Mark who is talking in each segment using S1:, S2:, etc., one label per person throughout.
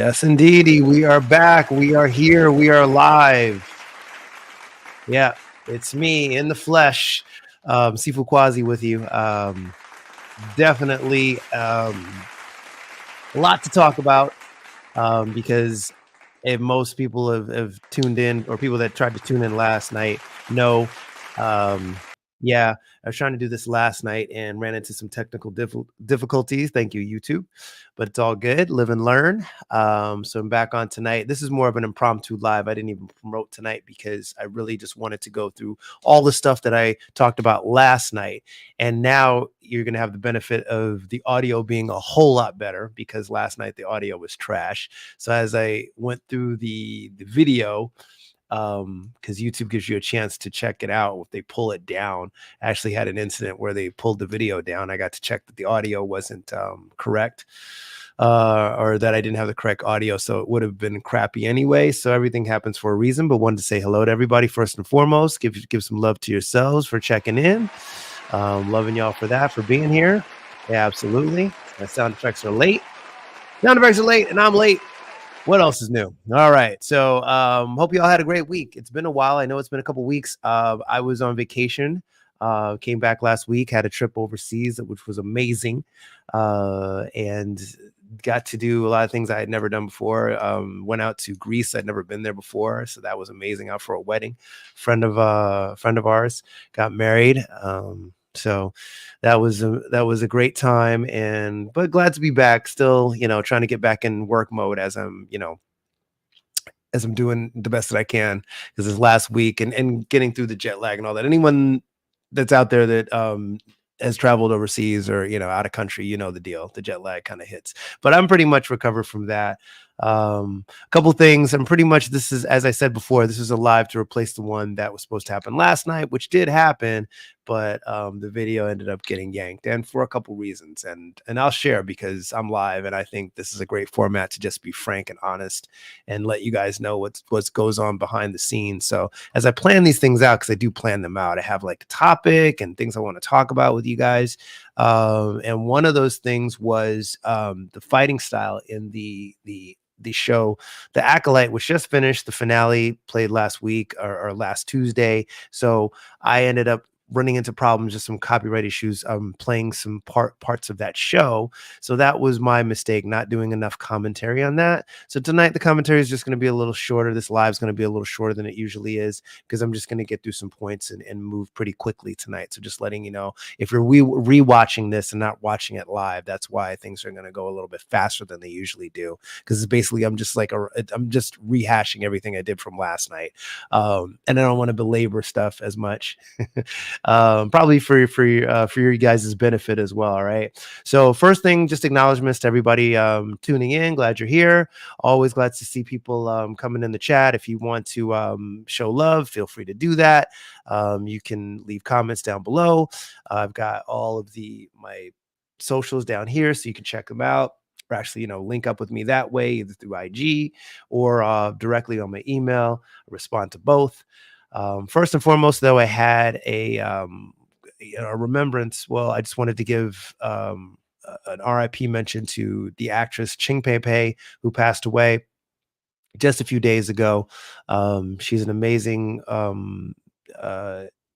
S1: Yes, indeedy. We are back. We are here. We are live. Yeah, it's me in the flesh, Sifu Kwazi with you. Definitely a lot to talk about because if most people have tuned in, or people that tried to tune in last night know, yeah, I was trying to do this last night and ran into some technical difficulties. Thank you, YouTube, but it's all good. Live and learn. So I'm back on tonight. This is more of an impromptu live. I didn't even promote tonight because I really just wanted to go through all the stuff that I talked about last night. And now you're going to have the benefit of the audio being a whole lot better, because last night the audio was trash. So as I went through the video, because YouTube gives you a chance to check it out if they pull it down. I actually had an incident where they pulled the video down. I got to check that the audio wasn't correct, or that I didn't have the correct audio, so it would have been crappy anyway. So everything happens for a reason. But wanted to say hello to everybody first and foremost. Give some love to yourselves for checking in. Loving y'all for that, for being here. Yeah, absolutely. My sound effects are late. Sound effects are late, and I'm late. What else is new? All right. So hope you all had a great week. It's been a while. I know it's been a couple weeks. I was on vacation. Came back last week, had a trip overseas, which was amazing. And got to do a lot of things I had never done before. Went out to Greece. I'd never been there before. So that was amazing. Out for a wedding. Friend of ours got married. So that was a great time, but glad to be back. Still, trying to get back in work mode as I'm doing the best that I can, because this last week and getting through the jet lag and all that. Anyone that's out there that has traveled overseas or out of country, the deal. The jet lag kind of hits, but I'm pretty much recovered from that. A couple things. I'm pretty much, this is, as I said before, this is a live to replace the one that was supposed to happen last night, which did happen, but the video ended up getting yanked, and for a couple reasons, and I'll share, because I'm live and I think this is a great format to just be frank and honest and let you guys know what goes on behind the scenes. So as I plan these things out, because I do plan them out, I have like a topic and things I want to talk about with you guys. And one of those things was the fighting style in the show, The Acolyte, which just finished. The finale played last week or last Tuesday. So I ended up running into problems, just some copyright issues, playing some parts of that show. So that was my mistake, not doing enough commentary on that. So tonight the commentary is just going to be a little shorter. This live is going to be a little shorter than it usually is, because I'm just going to get through some points and move pretty quickly tonight. So just letting you know, if you're re-watching this and not watching it live, that's why things are going to go a little bit faster than they usually do, because it's basically I'm just rehashing everything I did from last night, and I don't want to belabor stuff as much. Probably for your guys' benefit as well. All right. So first thing, just acknowledgments to everybody tuning in. Glad you're here. Always glad to see people coming in the chat. If you want to show love, feel free to do that. You can leave comments down below. I've got all of my socials down here, so you can check them out, or actually, link up with me that way, either through IG or directly on my email. I respond to both. First and foremost, though, I had a remembrance. Well, I just wanted to give an RIP mention to the actress Cheng Pei Pei, who passed away just a few days ago. She's an amazing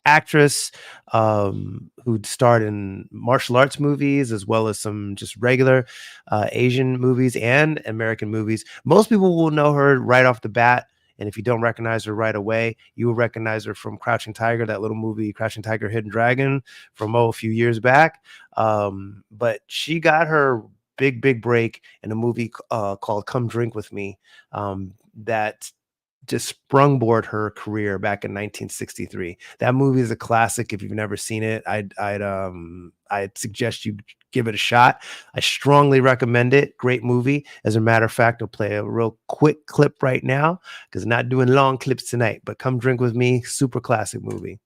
S1: actress who starred in martial arts movies, as well as some just regular Asian movies and American movies. Most people will know her right off the bat. And if you don't recognize her right away, you will recognize her from Crouching Tiger, that little movie, Crouching Tiger, Hidden Dragon, from a few years back. But she got her big break in a movie called Come Drink With Me, that just sprungboard her career back in 1963. That movie is a classic. If you've never seen it, I'd suggest you give it a shot. I strongly recommend it. Great movie. As a matter of fact, I'll play a real quick clip right now, because I'm not doing long clips tonight, but Come Drink With Me, super classic movie.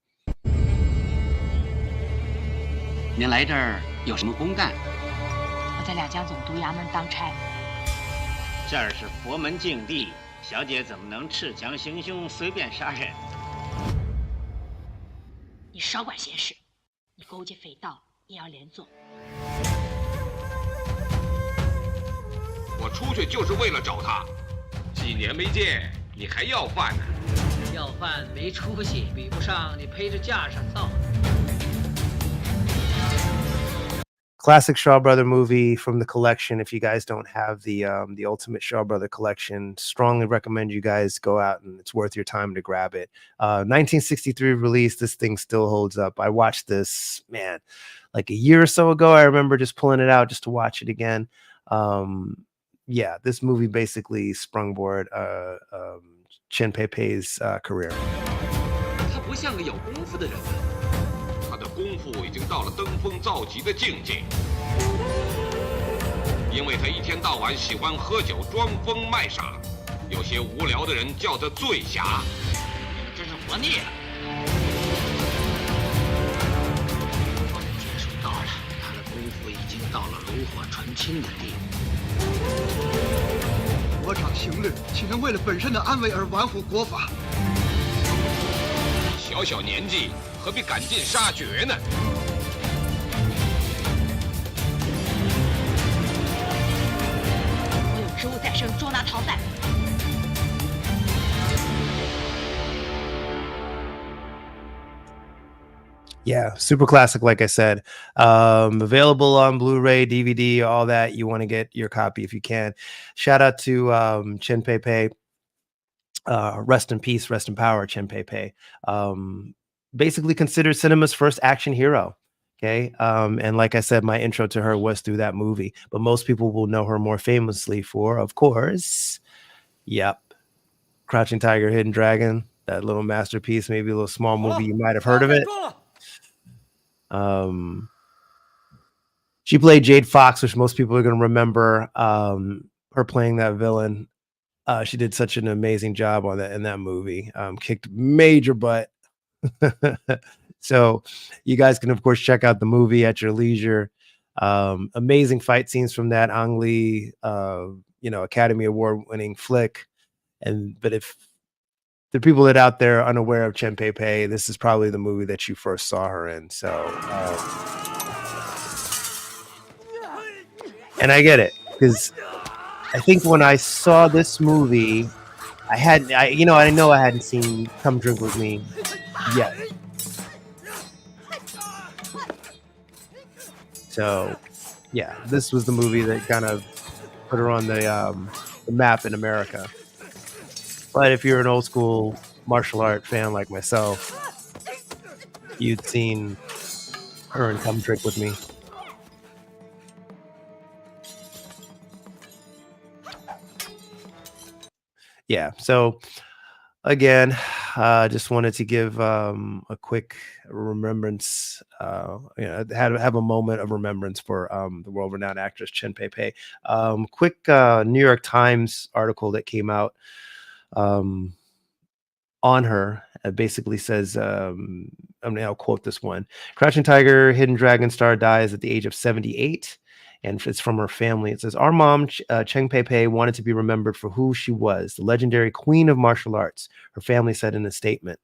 S2: 您来这儿有什么公干？
S3: 我在两江总督衙门当差。
S4: 这儿是佛门净地，小姐怎么能恃强行凶，随便杀人？
S3: 你少管闲事，你勾结匪盗也要连坐。
S5: 我出去就是为了找他。几年没见，你还要饭呢？
S6: 要饭没出息，比不上你陪着架上造。
S1: Classic Shaw Brother movie from the collection. If you guys don't have the Ultimate Shaw Brother collection, strongly recommend you guys go out, and it's worth your time to grab it. 1963 release. This thing still holds up. I watched this, man, like a year or so ago. I remember just pulling it out just to watch it again. Yeah, this movie basically sprungboard Cheng Pei Pei's career.
S5: 他不像个有功夫的人。 他的功夫已经到了登峰造极的境界，因为他一天到晚喜欢喝酒装疯卖傻，有些无聊的人叫他醉侠。
S2: 你们真是活腻了。
S6: 结束到了，他的功夫已经到了炉火纯青的地步。
S7: 国场行律，岂能为了本身的安危而玩忽国法？
S5: 小小年纪。 何必赶尽杀绝呢？
S3: 我有职务在身，捉拿逃犯。
S1: Yeah, super classic, like I said. Available on Blu-ray, DVD, all that. You want to get your copy if you can. Shout out to Cheng Pei Pei. Rest in peace, rest in power, Cheng Pei Pei. Basically considered cinema's first action hero. Okay. And like I said, my intro to her was through that movie, but most people will know her more famously for, of course, yep, Crouching Tiger, Hidden Dragon, that little masterpiece, maybe a little small movie. You might have heard of it. She played Jade Fox, which most people are going to remember her playing that villain. She did such an amazing job on that in that movie. Kicked major butt. So you guys can of course check out the movie at your leisure. Amazing fight scenes from that Ang Lee Academy Award winning flick. But if the people that out there are unaware of Cheng Pei Pei, this is probably the movie that you first saw her in. So and I get it, because I think when I saw this movie, I know I hadn't seen Come Drink With Me yet. So, yeah, this was the movie that kind of put her on the map in America. But if you're an old school martial art fan like myself, you'd seen her in Come Drink With Me. Yeah, so again, just wanted to give a quick remembrance, have a moment of remembrance for the world-renowned actress Cheng Pei Pei. Quick New York Times article that came out on her. It basically says, I'll quote this one: Crouching Tiger, Hidden Dragon star dies at the age of 78. And it's from her family. It says, our mom, Cheng Pei Pei, wanted to be remembered for who she was, the legendary queen of martial arts, her family said in a statement,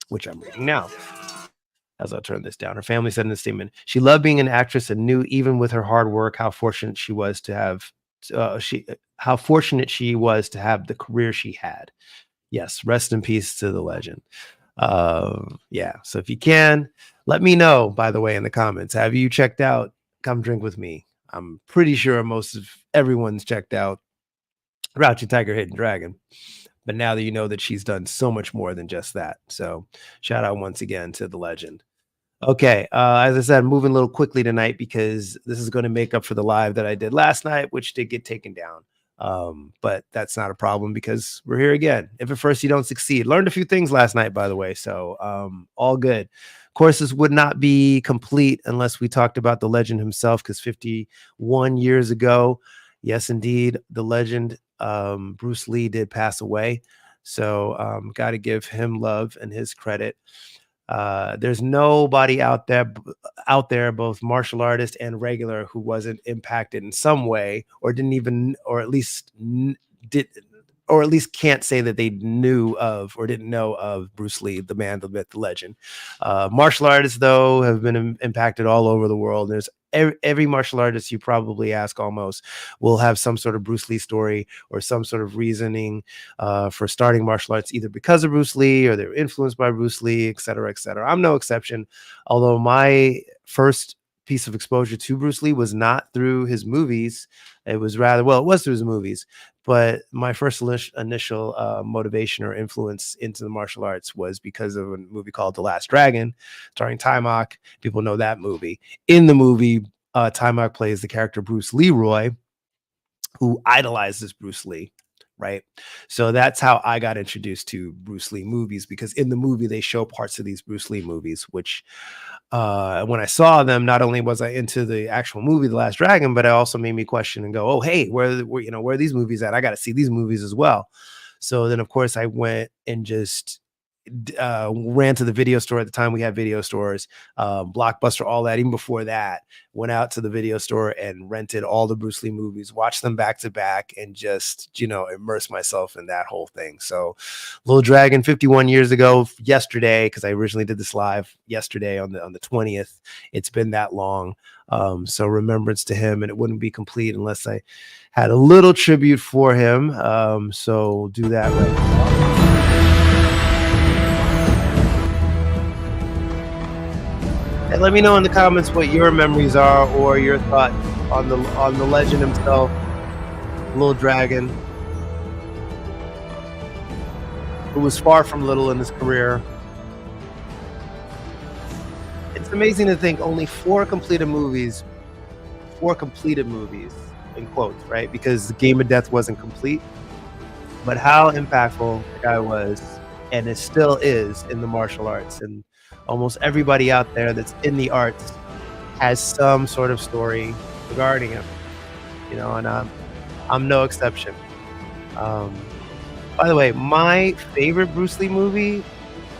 S1: which I'm reading now as I'll turn this down. Her family said in a statement, she loved being an actress and knew even with her hard work how fortunate she was to have the career she had. Yes, rest in peace to the legend. Yeah, so if you can, let me know, by the way, in the comments. Have you checked out Come Drink With Me? I'm pretty sure most of everyone's checked out Crouching Tiger, Hidden Dragon. But now that you know that she's done so much more than just that. So shout out once again to the legend. Okay, as I said, I'm moving a little quickly tonight because this is going to make up for the live that I did last night, which did get taken down. But that's not a problem because we're here again. If at first you don't succeed. Learned a few things last night, by the way. So all good. Courses would not be complete unless we talked about the legend himself, because 51 years ago, yes, indeed, the legend Bruce Lee did pass away. So got to give him love and his credit. There's nobody out there, both martial artist and regular, who wasn't impacted in some way, or didn't even, or at least can't say that they knew of or didn't know of Bruce Lee, the man, the myth, the legend. Martial artists, though, have been impacted all over the world. There's every martial artist you probably ask almost will have some sort of Bruce Lee story or some sort of reasoning for starting martial arts, either because of Bruce Lee or they're influenced by Bruce Lee, et cetera, et cetera. I'm no exception. Although my first piece of exposure to Bruce Lee was not through his movies. It was rather, well, it was through his movies, but my first initial motivation or influence into the martial arts was because of a movie called The Last Dragon, starring Taimak. People know that movie. In the movie, Taimak plays the character Bruce Leroy, who idolizes Bruce Lee, right? So that's how I got introduced to Bruce Lee movies, because in the movie they show parts of these Bruce Lee movies, which when I saw them, not only was I into the actual movie The Last Dragon, but it also made me question and go, oh, hey, where are these movies at? I got to see these movies as well. So then of course I went and just ran to the video store. At the time we had video stores, Blockbuster, all that. Even before that, went out to the video store and rented all the Bruce Lee movies, watched them back to back, and just, immerse myself in that whole thing. So Little Dragon, 51 years ago yesterday, because I originally did this live yesterday on the 20th. It's been that long. So remembrance to him, and it wouldn't be complete unless I had a little tribute for him. So do that right now. And let me know in the comments what your memories are or your thoughts on the legend himself, Little Dragon, who was far from little in his career. It's amazing to think only four completed movies in quotes, right? Because the Game of Death wasn't complete, but how impactful the guy was, and it still is, in the martial arts. And almost everybody out there that's in the arts has some sort of story regarding him, and I'm no exception. By the way, my favorite Bruce Lee movie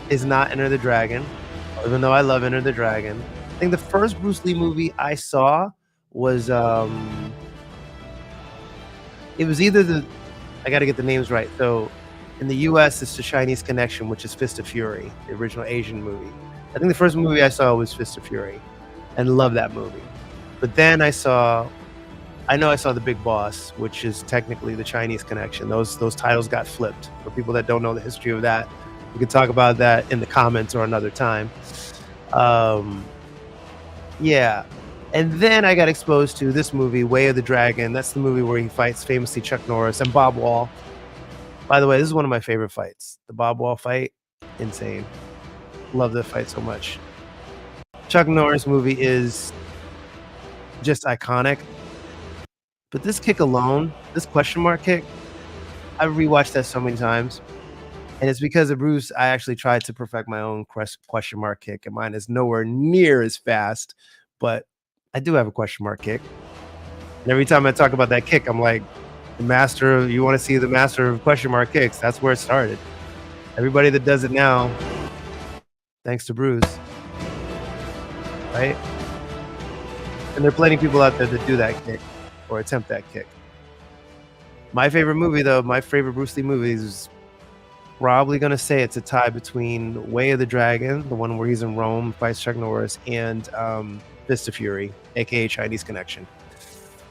S1: is not Enter the Dragon, even though I love Enter the Dragon. I think the first Bruce Lee movie I saw was it was either I got to get the names right. So in the US, it's The Chinese Connection, which is Fist of Fury, the original Asian movie. I think the first movie I saw was Fist of Fury, and love that movie. But then I saw The Big Boss, which is technically The Chinese Connection. Those titles got flipped. For people that don't know the history of that, we could talk about that in the comments or another time. Yeah. And then I got exposed to this movie, Way of the Dragon. That's the movie where he fights famously Chuck Norris and Bob Wall. By the way, this is one of my favorite fights. The Bob Wall fight, insane. Love that fight so much. Chuck Norris movie is just iconic. But this kick alone, this question mark kick, I've rewatched that so many times. And it's because of Bruce, I actually tried to perfect my own question mark kick. And mine is nowhere near as fast, but I do have a question mark kick. And every time I talk about that kick, I'm like, you want to see the master of question mark kicks. That's where it started. Everybody that does it now, thanks to Bruce, right? And there are plenty of people out there that do that kick or attempt that kick. My favorite movie, though, my favorite Bruce Lee movie is probably going to say it's a tie between Way of the Dragon, the one where he's in Rome, fights Chuck Norris, and Fist of Fury, aka Chinese Connection,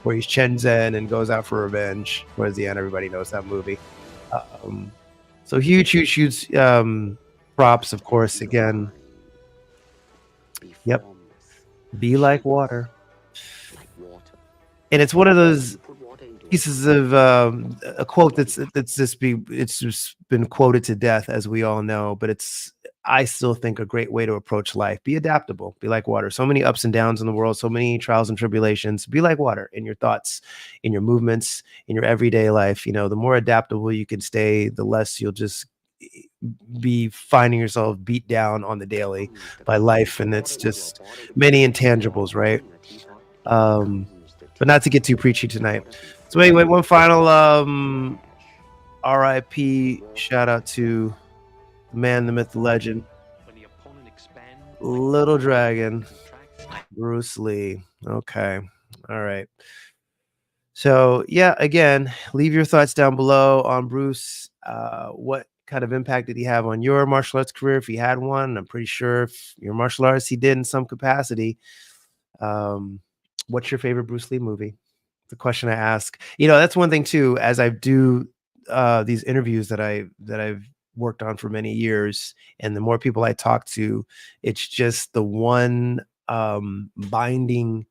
S1: where he's Chen Zhen and goes out for revenge. Towards the end, everybody knows that movie. So huge props, of course, again. Yep. Be like water. And it's one of those pieces of a quote it's just been quoted to death, as we all know, but it's, I still think, a great way to approach life. Be adaptable, be like water. So many ups and downs in the world, so many trials and tribulations. Be like water in your thoughts, in your movements, in your everyday life. The more adaptable you can stay, the less you'll just be finding yourself beat down on the daily by life. And it's just many intangibles, right? But not to get too preachy tonight. So anyway, one final RIP shout out to the man, the myth, the legend, Little Dragon, Bruce Lee. Okay. All right. So yeah, again, leave your thoughts down below on Bruce. What kind of impact did he have on your martial arts career, if he had one? I'm pretty sure if you're a martial artist, he did in some capacity. what's your favorite Bruce Lee movie? The question I ask. You know, that's one thing too. As I do these interviews that I've worked on for many years, and the more people I talk to, it's just the one binding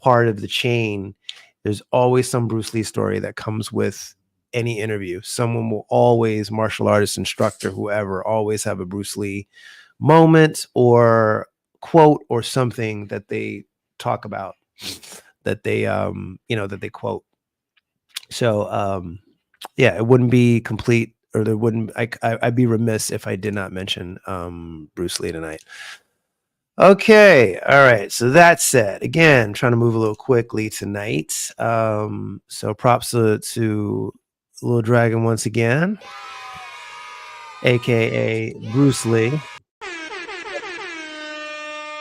S1: part of the chain. There's always some Bruce Lee story that comes with any interview. Someone will always, martial artist, instructor, whoever, always have a Bruce Lee moment or quote or something that they talk about, that they that they quote. So yeah, it wouldn't be complete, or there wouldn't I'd be remiss if I did not mention Bruce Lee tonight. Okay, all right. So that said, again, trying to move a little quickly tonight. So props to Little Dragon once again, aka Bruce Lee.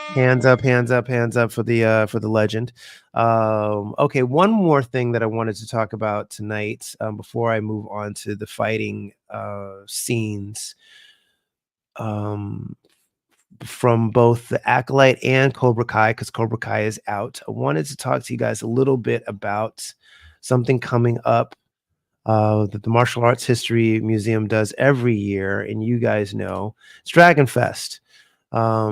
S1: Hands up, hands up, hands up for the legend. Okay, one more thing that I wanted to talk about tonight before I move on to the fighting scenes. From both the Acolyte and Cobra Kai, because Cobra Kai is out. I wanted to talk to you guys a little bit about something coming up that the Martial Arts History Museum does every year, and you guys know it's Dragonfest. So I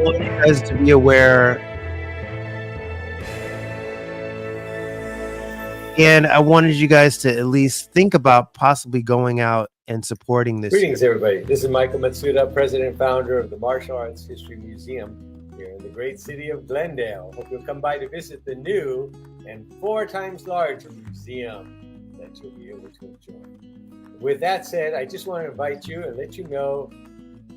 S1: want you guys to be aware, and I wanted you guys to at least think about possibly going out and supporting this.
S8: Greetings, everybody. This is Michael Matsuda, president and founder of the Martial Arts History Museum here in the great city of Glendale. Hope you'll come by to visit the new and 4 times larger museum that you'll be able to enjoy. With that said, I just want to invite you and let you know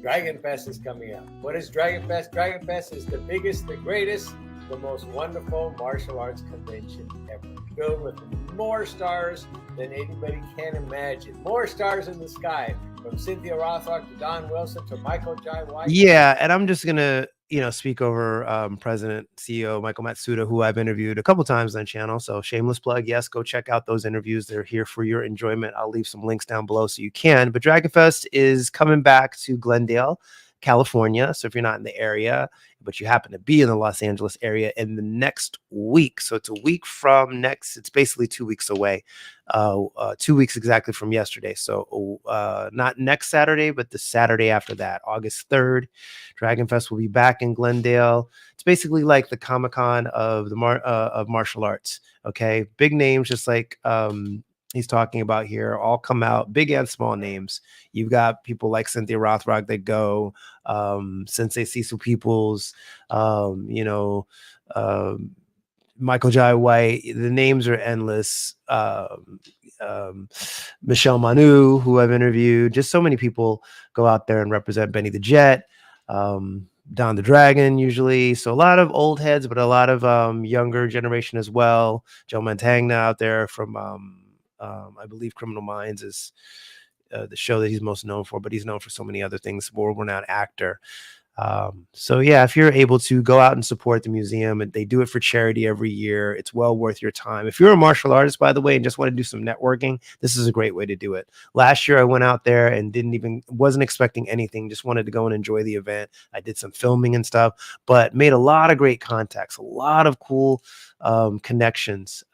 S8: Dragonfest is coming up. What is Dragonfest? Dragonfest is the biggest, the greatest, the most wonderful martial arts convention ever, filled with more stars than anybody can imagine. More stars in the sky, from Cynthia Rothrock to Don Wilson to Michael Jai White.
S1: Yeah, and I'm just gonna speak over President CEO Michael Matsuda, who I've interviewed a couple times on the channel. So shameless plug. Yes, go check out those interviews. They're here for your enjoyment. I'll leave some links down below so you can. But Dragonfest is coming back to Glendale, California. So if you're not in the area, but you happen to be in the Los Angeles area in the next week. So it's a week from next, it's basically 2 weeks away, 2 weeks exactly from yesterday. So not next Saturday, but the Saturday after that, August 3rd, Dragonfest will be back in Glendale. It's basically like the Comic-Con of the of martial arts. Okay. Big names, just like he's talking about here, all come out, big and small names. You've got people like Cynthia Rothrock that go, Sensei Cecil Peoples, Michael Jai White. The names are endless. Michelle Manu, who I've interviewed. Just so many people go out there and represent. Benny the Jet, Don the Dragon usually. So a lot of old heads, but a lot of younger generation as well. Joe Montagna out there from I believe Criminal Minds is the show that he's most known for, but he's known for so many other things. World-renowned actor. So yeah, if you're able to go out and support the museum, and they do it for charity every year, it's well worth your time. If you're a martial artist, by the way, and just want to do some networking, this is a great way to do it. Last year I went out there and wasn't expecting anything, just wanted to go and enjoy the event. I did some filming and stuff, but made a lot of great contacts, a lot of cool connections.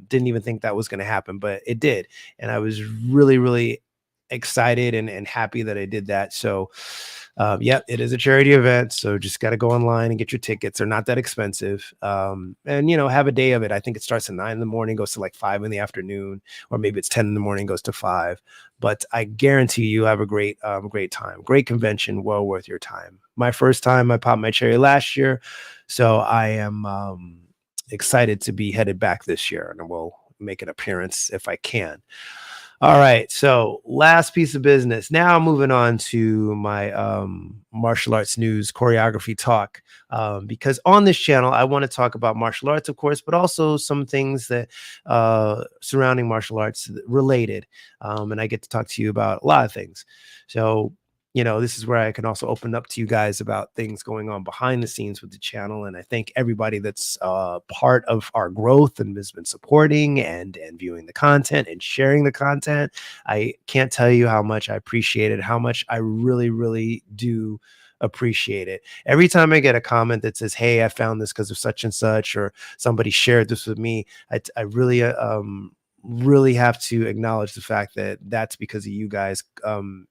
S1: Didn't even think that was going to happen, but it did. And I was really, really excited and happy that I did that. So yeah, it is a charity event, so just got to go online and get your tickets. They're not that expensive, and have a day of it. I think it starts at 9 in the morning, goes to like 5 in the afternoon, or maybe it's 10 in the morning, goes to 5. But I guarantee you have a great time, great convention, well worth your time. My first time, I popped my cherry last year, so I am excited to be headed back this year, and I will make an appearance if I can. All right, so last piece of business. Now moving on to my martial arts news choreography talk, because on this channel I want to talk about martial arts, of course, but also some things that surrounding martial arts related, and I get to talk to you about a lot of things. So this is where I can also open up to you guys about things going on behind the scenes with the channel. And I thank everybody that's part of our growth and has been supporting and viewing the content and sharing the content. I can't tell you how much I appreciate it, how much I really, really do appreciate it. Every time I get a comment that says, "Hey, I found this because of such and such," or somebody shared this with me, I really really have to acknowledge the fact that that's because of you guys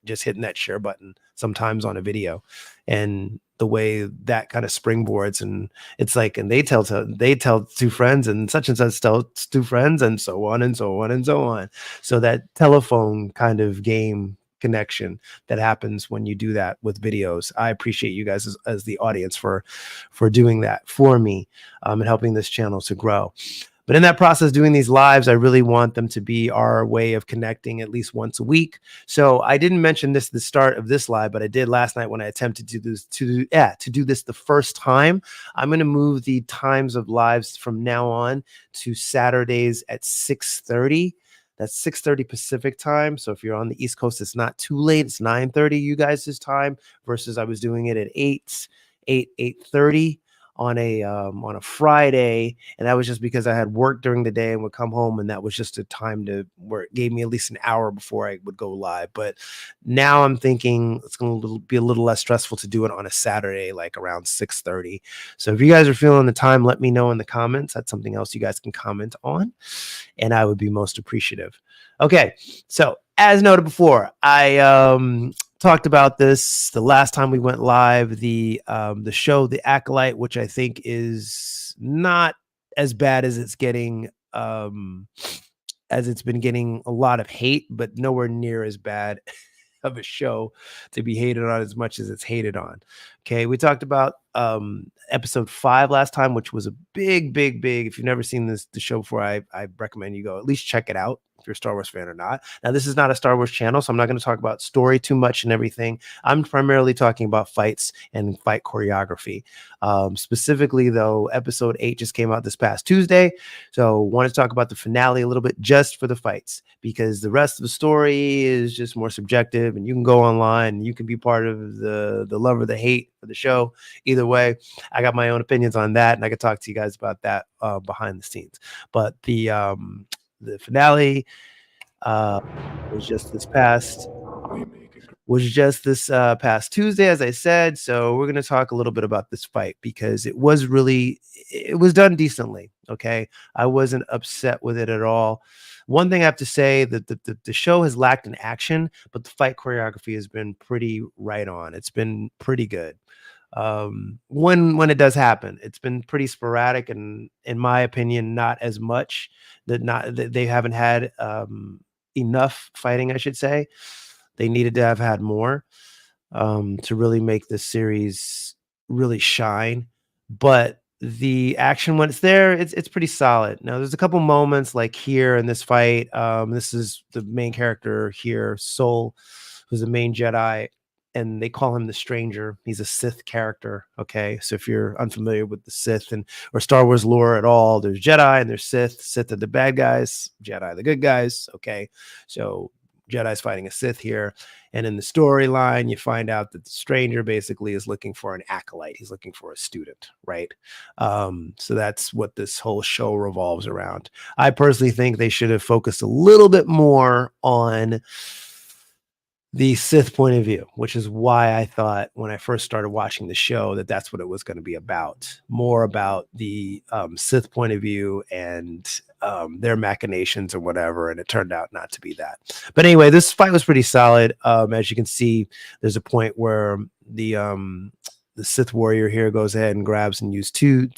S1: just hitting that share button sometimes on a video, and the way that kind of springboards, and it's like, and they tell two friends, and such tells two friends, and so on and so on and so on. So that telephone kind of game connection that happens when you do that with videos. I appreciate you guys as the audience for doing that for me, and helping this channel to grow. But in that process, doing these lives, I really want them to be our way of connecting at least once a week. So I didn't mention this at the start of this live, but I did last night when I attempted to do this the first time. I'm going to move the times of lives from now on to Saturdays at 6:30. That's 6:30 Pacific time. So if you're on the East Coast, it's not too late. It's 9:30 you guys' time, versus I was doing it at 8:30 on a Friday, and that was just because I had work during the day and would come home, and that was just a time to where it gave me at least an hour before I would go live. But now I'm thinking it's going to be a little less stressful to do it on a Saturday, like around 6:30. So if you guys are feeling the time, let me know in the comments. That's something else you guys can comment on, and I would be most appreciative. Okay, so as noted before, I talked about this the last time we went live, the show, The Acolyte, which I think is not as bad as it's getting, as it's been getting a lot of hate, but nowhere near as bad of a show to be hated on as much as it's hated on. Okay, we talked about episode 5 last time, which was a big. If you've never seen the show before, I recommend you go at least check it out if you're a Star Wars fan or not. Now, this is not a Star Wars channel, so I'm not going to talk about story too much and everything. I'm primarily talking about fights and fight choreography. Specifically, though, episode 8 just came out this past Tuesday, so I want to talk about the finale a little bit just for the fights, because the rest of the story is just more subjective, and you can go online and you can be part of the love or the hate for the show. Either way, I got my own opinions on that, and I could talk to you guys about that behind the scenes. But the finale was just this past Tuesday, as I said. So we're going to talk a little bit about this fight, because it was done decently. Okay, I wasn't upset with it at all. One thing I have to say, that the show has lacked in action, but the fight choreography has been pretty right on. It's been pretty good. When it does happen, it's been pretty sporadic, and in my opinion, not as much. That they haven't had enough fighting, I should say. They needed to have had more to really make this series really shine. But the action, when it's there, it's pretty solid. Now, there's a couple moments like here in this fight. This is the main character here, Soul, who's the main Jedi, and they call him the Stranger. He's a Sith character. Okay, so if you're unfamiliar with the Sith or Star Wars lore at all, there's Jedi and there's Sith. Sith are the bad guys, Jedi the good guys. Okay, so Jedi's fighting a Sith here, and in the storyline, you find out that the Stranger basically is looking for an acolyte. He's looking for a student, right? So that's what this whole show revolves around. I personally think they should have focused a little bit more on the Sith point of view, which is why I thought when I first started watching the show that that's what it was going to be about, more about the Sith point of view and their machinations or whatever, and it turned out not to be that. But anyway, this fight was pretty solid. As you can see, there's a point where the Sith warrior here goes ahead and grabs and uses 2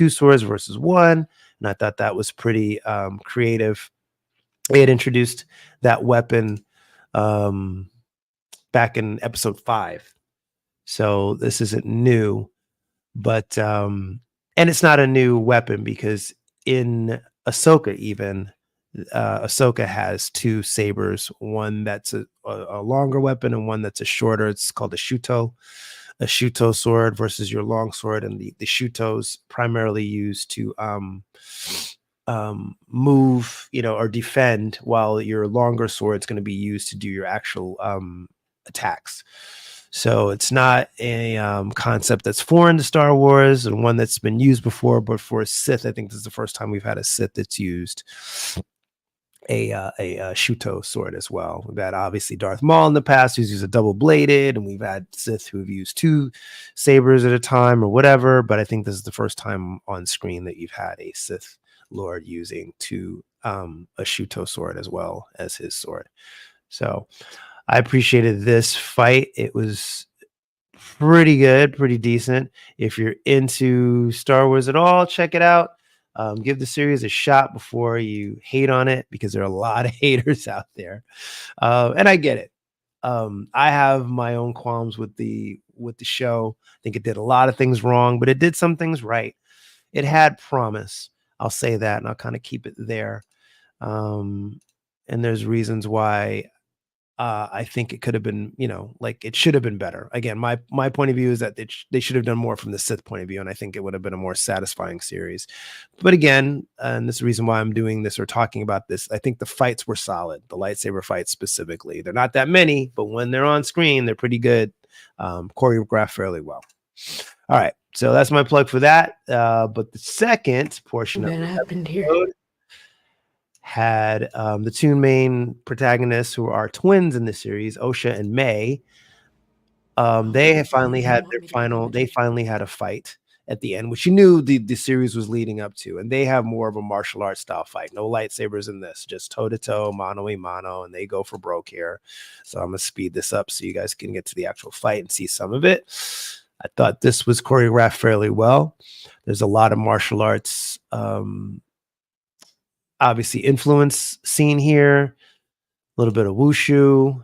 S1: swords versus 1, and I thought that was pretty creative. They had introduced that weapon back in episode 5, so this isn't new, but and it's not a new weapon, because in Ahsoka, even Ahsoka has 2 sabers, one that's a longer weapon and one that's a shorter. It's called a shuto sword versus your long sword, and the shuto's primarily used to move, or defend, while your longer sword is going to be used to do your actual attacks. So it's not a concept that's foreign to Star Wars, and one that's been used before, but for a Sith, I think this is the first time we've had a Sith that's used a Shuto sword as well. We've had obviously Darth Maul in the past who's used a double bladed, and we've had Sith who have used 2 sabers at a time or whatever. But I think this is the first time on screen that you've had a Sith Lord using a Shuto sword as well as his sword. So I appreciated this fight. It was pretty good, pretty decent. If you're into Star Wars at all, check it out. Give the series a shot before you hate on it, because there are a lot of haters out there, and I get it. I have my own qualms with the show. I think it did a lot of things wrong, but it did some things right. It had promise. I'll say that, and I'll kind of keep it there. And there's reasons why I think it could have been, like it should have been better. Again, my point of view is that they should have done more from the Sith point of view, and I think it would have been a more satisfying series. But again, and this is the reason why I'm doing this or talking about this, I think the fights were solid. The lightsaber fights specifically, they're not that many, but when they're on screen, they're pretty good, choreographed fairly well. All right, so that's my plug for that. But the second portion of the episode had the 2 main protagonists who are twins in the series, Osha and May. They have finally had they finally had a fight at the end, which you knew the series was leading up to, and they have more of a martial arts style fight. No lightsabers in this, just toe to toe, mano a mano, and they go for broke here. So I'm gonna speed this up so you guys can get to the actual fight and see some of it. I thought this was choreographed fairly well. There's a lot of martial arts obviously influence seen here, a little bit of wushu,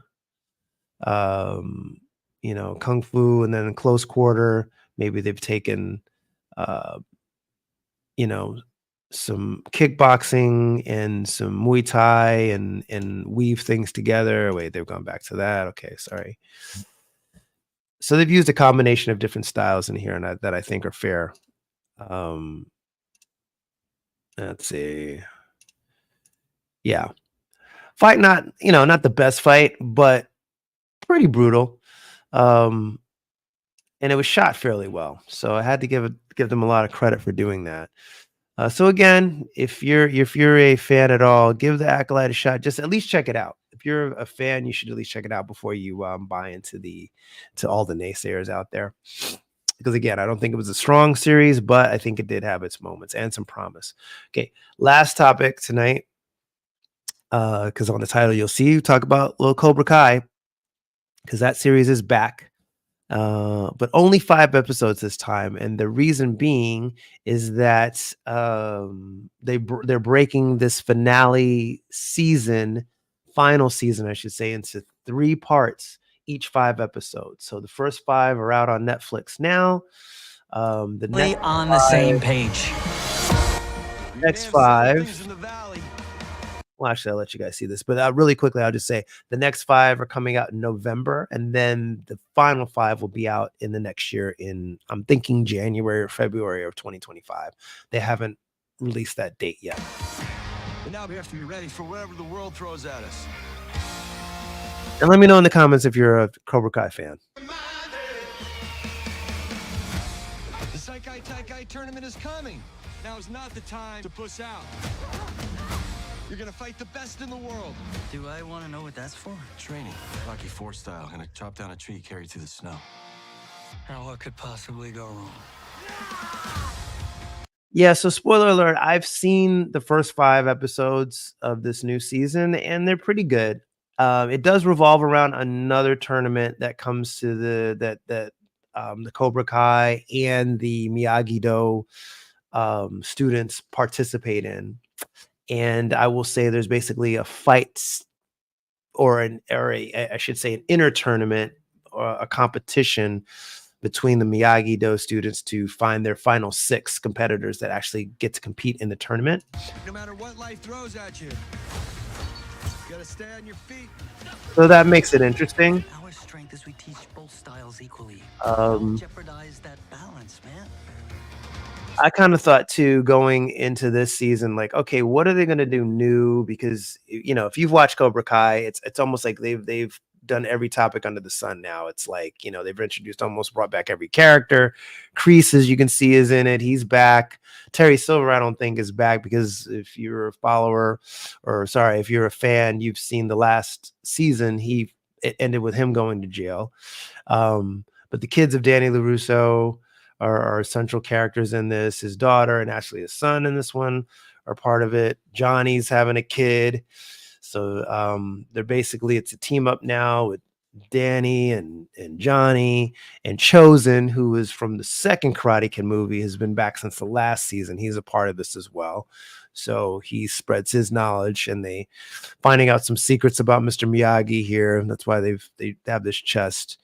S1: kung fu, and then in close quarter, maybe they've taken, some kickboxing and some Muay Thai and weave things together. Wait, they've gone back to that. Okay, sorry. So they've used a combination of different styles in here, and that I think are fair. Let's see. Yeah. Fight not the best fight, but pretty brutal. And it was shot fairly well. So I had to give them a lot of credit for doing that. So again, if you're a fan at all, give the Acolyte a shot. Just at least check it out. If you're a fan, you should at least check it out before you buy into all the naysayers out there. Because again, I don't think it was a strong series, but I think it did have its moments and some promise. Okay, last topic tonight. Because on the title you'll see you talk about little Cobra Kai, because that series is back, but only 5 episodes this time, and the reason being is that they're breaking this final season, I should say, into 3 parts, each 5 episodes. So the first 5 are out on Netflix now. The next
S2: on the same page.
S1: Next 5. Well, actually, I'll let you guys see this, but really quickly, I'll just say the next 5 are coming out in November, and then the final 5 will be out in the next year I'm thinking January or February of 2025. They haven't released that date yet.
S9: But now we have to be ready for whatever the world throws at us.
S1: And let me know in the comments if you're a Cobra Kai fan.
S9: The Saikai Taikai tournament is coming. Now is not the time to push out. You're gonna fight the best in the world.
S2: Do I want to know what that's for?
S9: Training, Rocky IV style. Gonna chop down a tree, carry through the snow.
S2: Now, what could possibly go wrong?
S1: Yeah, so spoiler alert, I've seen the first 5 episodes of this new season, and they're pretty good. It does revolve around another tournament that comes to the Cobra Kai and the Miyagi-Do students participate in. And I will say there's basically a fight I should say an inner tournament or a competition between the Miyagi-Do students to find their final 6 competitors that actually get to compete in the tournament.
S9: No matter what life throws at you, you gotta stay on your feet.
S1: So that makes it interesting.
S2: Our strength is we teach both styles equally.
S1: Um,
S2: Don't jeopardize that balance, man.
S1: I kind of thought too, going into this season, like, okay, what are they going to do new? Because if you've watched Cobra Kai, it's almost like they've done every topic under the sun now. It's like, you know, they've introduced, almost brought back every character. Kreese, as you can see, is in it. He's back. Terry Silver, I don't think, is back, because if you're a follower, or sorry, if you're a fan, you've seen the last season. It ended with him going to jail. But the kids of Danny LaRusso are central characters in this. His daughter and actually his son in this one are part of it. Johnny's having a kid. So they're basically, it's a team up now with Danny and Johnny, and Chosen, who is from the second Karate Kid movie, has been back since the last season. He's a part of this as well. So he spreads his knowledge, and they finding out some secrets about Mr. Miyagi here. That's why they have this chest.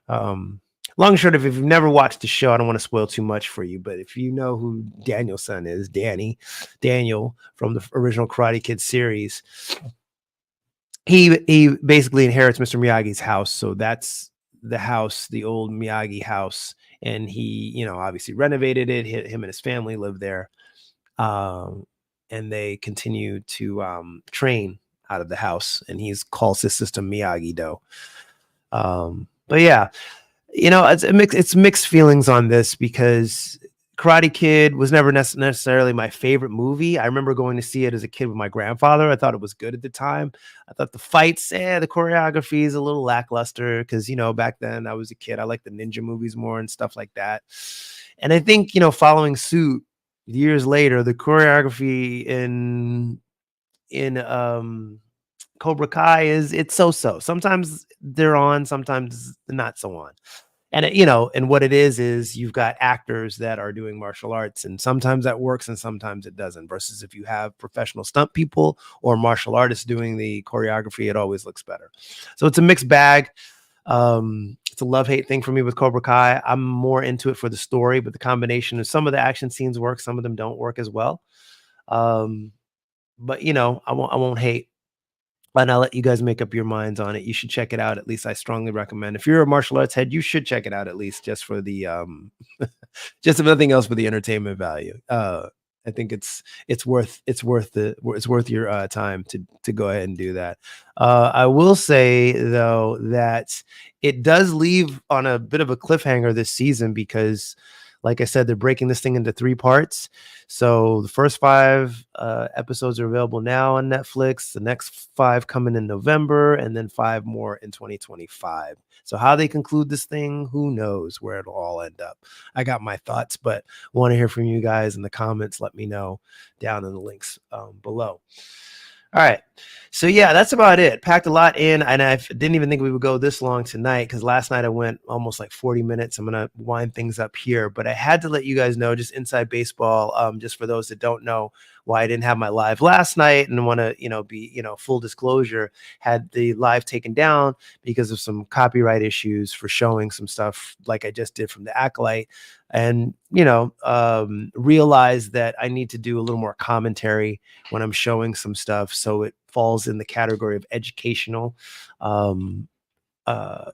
S1: Long and short of, if you've never watched the show, I don't want to spoil too much for you, but if you know who Daniel's son is, Daniel from the original Karate Kid series, he basically inherits Mr. Miyagi's house. So that's the house, the old Miyagi house, and he, you know, obviously renovated it. Him and his family live there, and they continue to train out of the house, and he calls his system Miyagi-Do. But yeah, you know, it's mixed feelings on this, because Karate Kid was never necessarily my favorite movie. I remember going to see it as a kid with my grandfather. I thought it was good at the time. I thought the fights, the choreography is a little lackluster, because, you know, back then I was a kid. I liked the ninja movies more and stuff like that. And I think, you know, following suit years later, the choreography in Cobra Kai it's so. Sometimes they're on, sometimes not so on. And you know, and what it is you've got actors that are doing martial arts, and sometimes that works and sometimes it doesn't, versus if you have professional stunt people or martial artists doing the choreography, it always looks better. So it's a mixed bag. It's a love-hate thing for me with Cobra Kai. I'm more into it for the story, but the combination of some of the action scenes work, some of them don't work as well. But you know, I won't hate. And I'll let you guys make up your minds on it. You should check it out. At least I strongly recommend. If you're a martial arts head, you should check it out, at least just for the just if nothing else, for the entertainment value. I think it's worth your time to go ahead and do that. I will say though that it does leave on a bit of a cliffhanger this season, because, like I said, they're breaking this thing into 3 parts. So the first 5 episodes are available now on Netflix. The next 5 coming in November, and then 5 more in 2025. So how they conclude this thing, who knows where it'll all end up. I got my thoughts, but want to hear from you guys in the comments. Let me know down in the links below. All right. So yeah, that's about it. Packed a lot in, and I didn't even think we would go this long tonight, because last night I went almost like 40 minutes. I'm going to wind things up here, but I had to let you guys know, just inside baseball, just for those that don't know why I didn't have my live last night, and want to, you know, be, you know, full disclosure, had the live taken down because of some copyright issues for showing some stuff like I just did from the Acolyte. And, you know, realize that I need to do a little more commentary when I'm showing some stuff, so it falls in the category of educational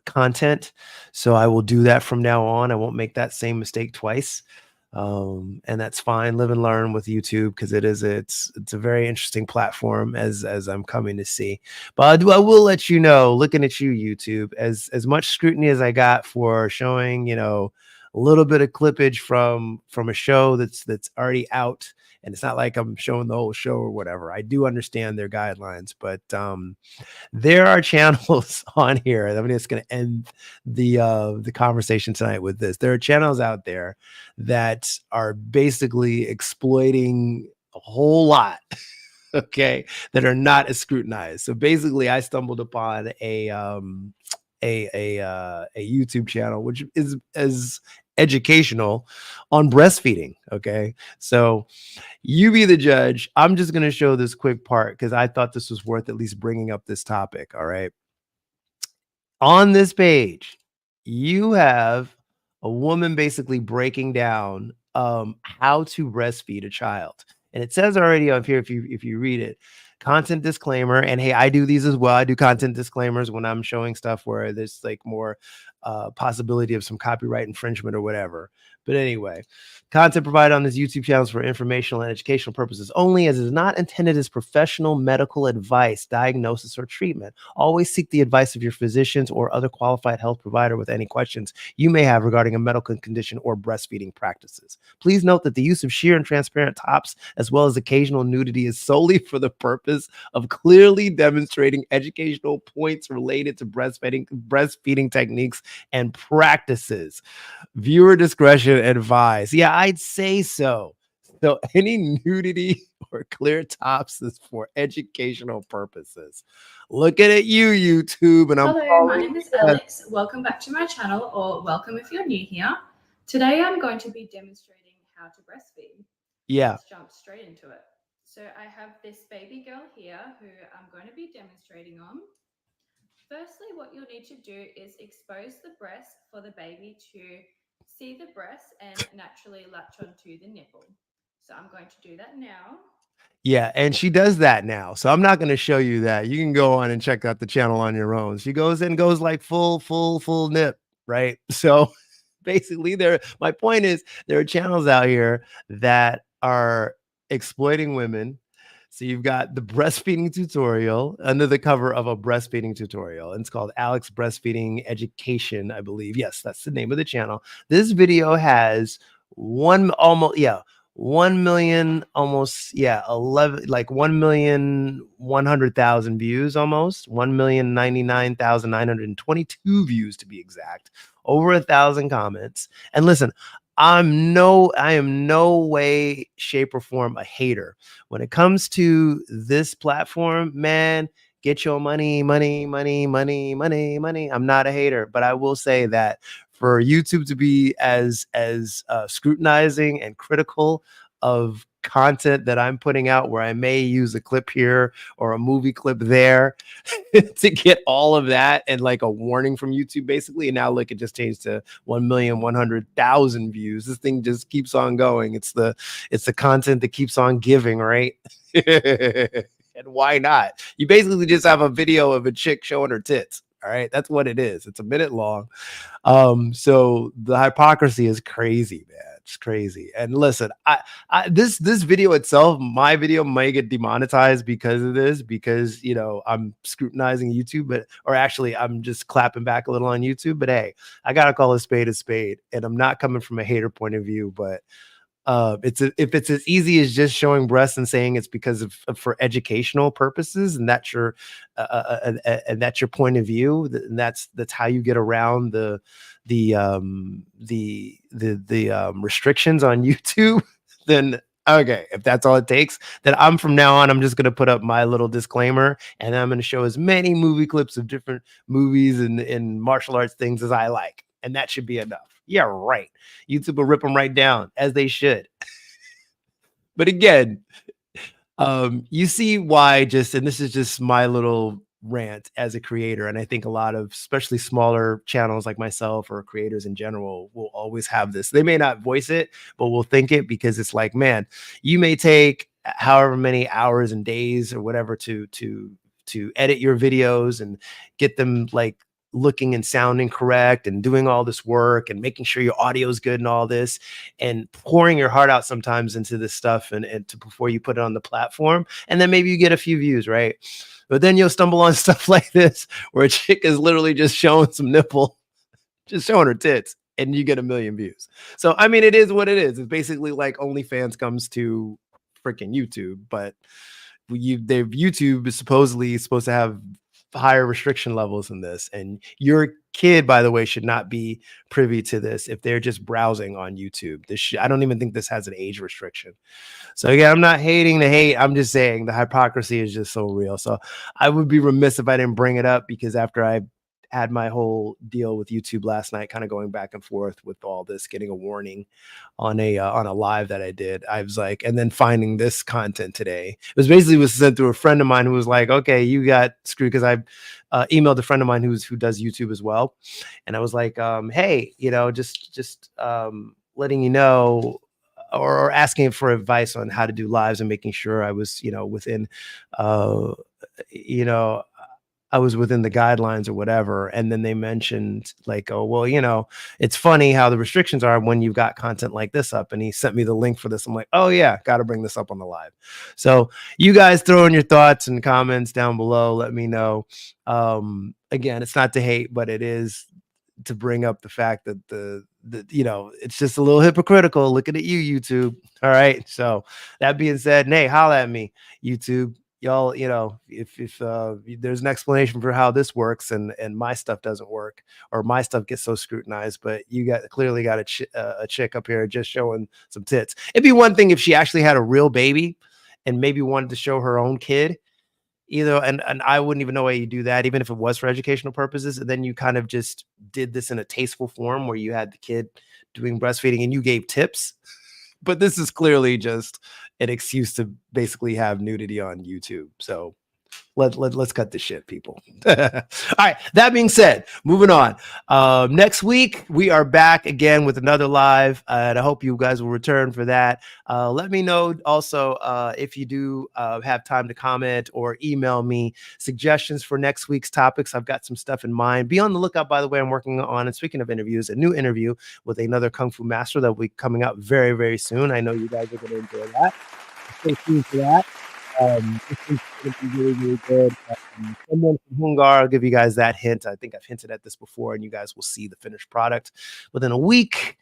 S1: content. So I will do that from now on. I won't make that same mistake twice. And that's fine. Live and learn with YouTube, because it's a very interesting platform, as I'm coming to see. But I will let you know, looking at you, YouTube, as much scrutiny as I got for showing, you know, a little bit of clippage from a show that's already out, and it's not like I'm showing the whole show or whatever. I do understand their guidelines, but there are channels on here. I'm just going to end the conversation tonight with this. There are channels out there that are basically exploiting a whole lot, okay, that are not as scrutinized. So basically, I stumbled upon a YouTube channel which is as educational on breastfeeding. Okay, so you be the judge. I'm just going to show this quick part because I thought this was worth at least bringing up this topic. All right, on this page you have a woman basically breaking down how to breastfeed a child, and it says already up here, if you read it, content disclaimer. And hey, I do these as well. I do content disclaimers when I'm showing stuff where there's like more possibility of some copyright infringement or whatever. But anyway, content provided on this YouTube channel is for informational and educational purposes only, as it is not intended as professional medical advice, diagnosis, or treatment. Always seek the advice of your physicians or other qualified health provider with any questions you may have regarding a medical condition or breastfeeding practices. Please note that the use of sheer and transparent tops, as well as occasional nudity, is solely for the purpose of clearly demonstrating educational points related to breastfeeding techniques and practices. Viewer discretion advised. Yeah, I'd say so. So any nudity or clear tops is for educational purposes. Looking at you, YouTube, and I'm
S10: Hello, my name is Alex. Welcome back to my channel, or welcome if you're new here. Today I'm going to be demonstrating how to breastfeed.
S1: Yeah.
S10: Let's jump straight into it. So I have this baby girl here who I'm going to be demonstrating on. Firstly, what you'll need to do is expose the breast for the baby to see the breast and naturally latch onto the nipple. So I'm going to do that now.
S1: Yeah, and she does that now. So I'm not going to show you that. You can go on and check out the channel on your own. She goes like full nip, right? So basically my point is there are channels out here that are exploiting women. So you've got the breastfeeding tutorial under the cover of a breastfeeding tutorial. And it's called Alex Breastfeeding Education, I believe. Yes, that's the name of the channel. This video has 1 million, almost, 1,100,000 views, almost 1,099,922 views to be exact, over 1,000 comments. And listen, I am no way, shape, or form a hater. When it comes to this platform, man, get your money. I'm not a hater, but I will say that for YouTube to be as scrutinizing and critical of content that I'm putting out, where I may use a clip here or a movie clip there to get all of that and like a warning from YouTube, basically. And now look, it just changed to 1,100,000 views. This thing just keeps on going. It's the content that keeps on giving, right? And why not? You basically just have a video of a chick showing her tits. All right, that's what it is. It's a minute long. So the hypocrisy is crazy, man. It's crazy. And listen, this video itself, my video might get demonetized because of this, because I'm scrutinizing YouTube, or actually I'm just clapping back a little on YouTube. But hey, I gotta call a spade, and I'm not coming from a hater point of view, but if it's as easy as just showing breasts and saying it's because of for educational purposes, and that's your point of view, and that's how you get around the restrictions on YouTube, then okay, if that's all it takes, then from now on, I'm just going to put up my little disclaimer, and I'm going to show as many movie clips of different movies and martial arts things as I like. And that should be enough. Yeah, right. YouTube will rip them right down, as they should. But again, you see why, and this is just my little rant as a creator. And I think a lot of, especially smaller channels like myself or creators in general, will always have this. They may not voice it, but will think it, because it's like, man, you may take however many hours and days or whatever to edit your videos and get them like looking and sounding correct and doing all this work and making sure your audio is good and all this, and pouring your heart out sometimes into this stuff before you put it on the platform. And then maybe you get a few views, right? But then you'll stumble on stuff like this, where a chick is literally just showing some nipple, just showing her tits, and you get 1 million views. So, I mean, it is what it is. It's basically like OnlyFans comes to freaking YouTube, but YouTube is supposedly supposed to have higher restriction levels in this, and your kid, by the way, should not be privy to this if they're just browsing on YouTube. I don't even think this has an age restriction. So again, I'm not hating the hate. I'm just saying the hypocrisy is just so real. So I would be remiss if I didn't bring it up, because after I had my whole deal with YouTube last night, kind of going back and forth with all this, getting a warning on a live that I did, I was like, and then finding this content today. It was sent through a friend of mine who was like, okay, you got screwed, because I emailed a friend of mine who does YouTube as well, and I was like, hey, just letting you know, or asking for advice on how to do lives and making sure I was within I was within the guidelines or whatever. And then they mentioned like, oh, well, you know, it's funny how the restrictions are when you've got content like this up. And he sent me the link for this. I'm like, oh yeah, got to bring this up on the live. So you guys throw in your thoughts and comments down below. Let me know. Again, it's not to hate, but it is to bring up the fact that the you know, it's just a little hypocritical looking at you, YouTube. All right. So that being said, Nay, holla at me, YouTube. Y'all, you know, if there's an explanation for how this works and my stuff doesn't work or my stuff gets so scrutinized, but you clearly got a chick up here just showing some tits. It'd be one thing if she actually had a real baby and maybe wanted to show her own kid, either, and I wouldn't even know why you do that, even if it was for educational purposes. And then you kind of just did this in a tasteful form where you had the kid doing breastfeeding and you gave tips. But this is clearly just an excuse to basically have nudity on YouTube. So let's cut this shit, people. All right. That being said, moving on. Next week we are back again with another live, and I hope you guys will return for that. Let me know also if you do have time to comment or email me suggestions for next week's topics. I've got some stuff in mind. Be on the lookout, by the way. I'm working on, and speaking of interviews, a new interview with another Kung Fu master that will be coming out very, very soon. I know you guys are going to enjoy that. Stay tuned for that. This is going to be really, really good. Someone from Hungar, I'll give you guys that hint. I think I've hinted at this before, and you guys will see the finished product within a week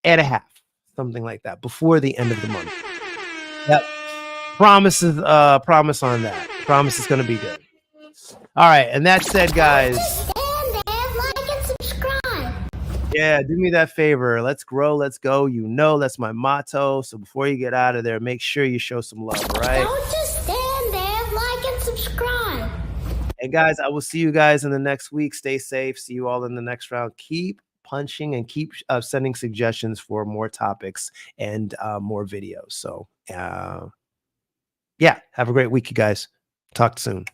S1: and a half, something like that, before the end of the month. Yep. Promise on that. Promise is going to be good. All right. And that said, guys. Yeah, do me that favor. Let's grow, let's go. You know that's my motto. So before you get out of there, make sure you show some love, all right?
S3: Don't just stand there, like and subscribe.
S1: And guys, I will see you guys in the next week. Stay safe. See you all in the next round. Keep punching and keep sending suggestions for more topics and more videos. So yeah, have a great week, you guys. Talk soon.